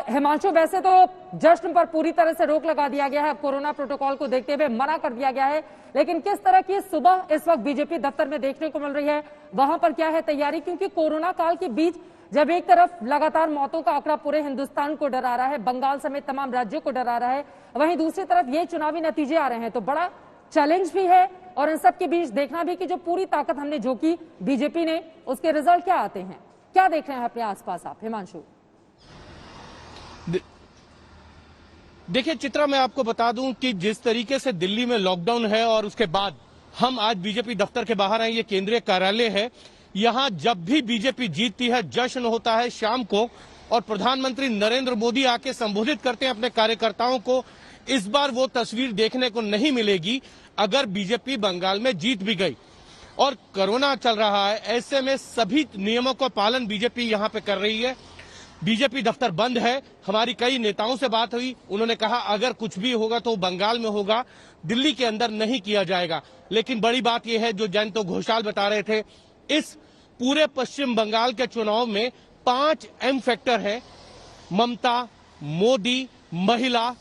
हिमांशु, वैसे तो जश्न पर पूरी तरह से रोक लगा दिया गया है, कोरोना प्रोटोकॉल को देखते हुए मना कर दिया गया है, लेकिन किस तरह की सुबह इस वक्त बीजेपी दफ्तर में देखने को मिल रही है, वहां पर क्या है तैयारी? क्योंकि कोरोना काल के बीच जब एक तरफ लगातार मौतों का आंकड़ा पूरे हिंदुस्तान को डरा रहा है, बंगाल समेत तमाम राज्यों को डरा रहा है, वहीं दूसरी तरफ ये चुनावी नतीजे आ रहे हैं, तो बड़ा चैलेंज भी है। और इन सब के बीच देखना भी कि जो पूरी ताकत हमने झोंकी बीजेपी ने, उसके रिजल्ट क्या आते हैं, क्या देख रहे हैं अपने आसपास आप, हिमांशु? देखिए चित्रा, मैं आपको बता दूं कि जिस तरीके से दिल्ली में लॉकडाउन है और उसके बाद हम आज बीजेपी दफ्तर के बाहर आए, ये केंद्रीय कार्यालय है, यहां जब भी बीजेपी जीतती है जश्न होता है शाम को, और प्रधानमंत्री नरेंद्र मोदी आके संबोधित करते हैं अपने कार्यकर्ताओं को। इस बार वो तस्वीर देखने को नहीं मिलेगी अगर बीजेपी बंगाल में जीत भी गई। और कोरोना चल रहा है, ऐसे में सभी नियमों का पालन बीजेपी यहां पे कर रही है। बीजेपी दफ्तर बंद है। हमारी कई नेताओं से बात हुई, उन्होंने कहा अगर कुछ भी होगा तो बंगाल में होगा, दिल्ली के अंदर नहीं किया जाएगा। लेकिन बड़ी बात यह है, जो जयंत घोषाल बता रहे थे, इस पूरे पश्चिम बंगाल के चुनाव में 5 एम फैक्टर है: ममता, मोदी, महिला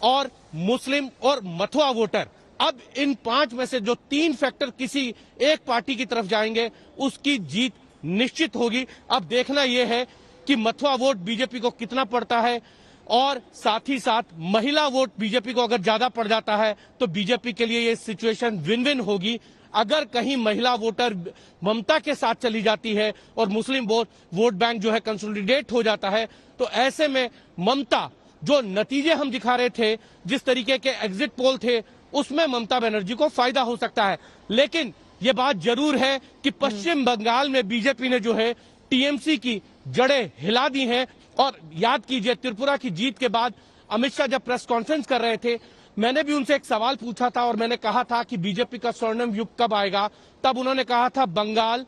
और मुस्लिम और मथुआ वोटर। अब इन 5 में से जो 3 फैक्टर किसी एक पार्टी की तरफ जाएंगे, उसकी जीत निश्चित होगी। अब देखना यह है कि मथुआ वोट बीजेपी को कितना पड़ता है, और साथ ही साथ महिला वोट बीजेपी को अगर ज्यादा पड़ जाता है तो बीजेपी के लिए ये सिचुएशन विन विन होगी। अगर कहीं महिला वोटर ममता के साथ चली जाती है और मुस्लिम वोट बैंक जो है कंसोलिडेट हो जाता है, तो ऐसे में ममता, जो नतीजे हम दिखा रहे थे, जिस तरीके के एग्जिट पोल थे, उसमें ममता बनर्जी को फायदा हो सकता है। लेकिन ये बात जरूर है कि पश्चिम बंगाल में बीजेपी ने जो है टीएमसी की जड़ें हिला दी हैं। और याद कीजिए, त्रिपुरा की जीत के बाद अमित शाह जब प्रेस कॉन्फ्रेंस कर रहे थे, मैंने भी उनसे एक सवाल पूछा था और मैंने कहा था कि बीजेपी का स्वर्णिम युग कब आएगा। तब उन्होंने कहा था बंगाल,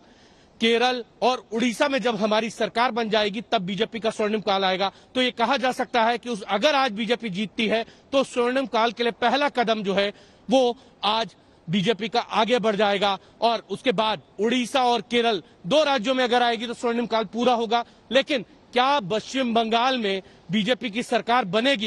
केरल और उड़ीसा में जब हमारी सरकार बन जाएगी तब बीजेपी का स्वर्णिम काल आएगा। तो ये कहा जा सकता है कि अगर आज बीजेपी जीतती है तो स्वर्णिम काल के लिए पहला कदम जो है वो आज बीजेपी का आगे बढ़ जाएगा, और उसके बाद उड़ीसा और केरल 2 राज्यों में अगर आएगी तो स्वर्णिम काल पूरा होगा। लेकिन क्या पश्चिम बंगाल में बीजेपी की सरकार बनेगी?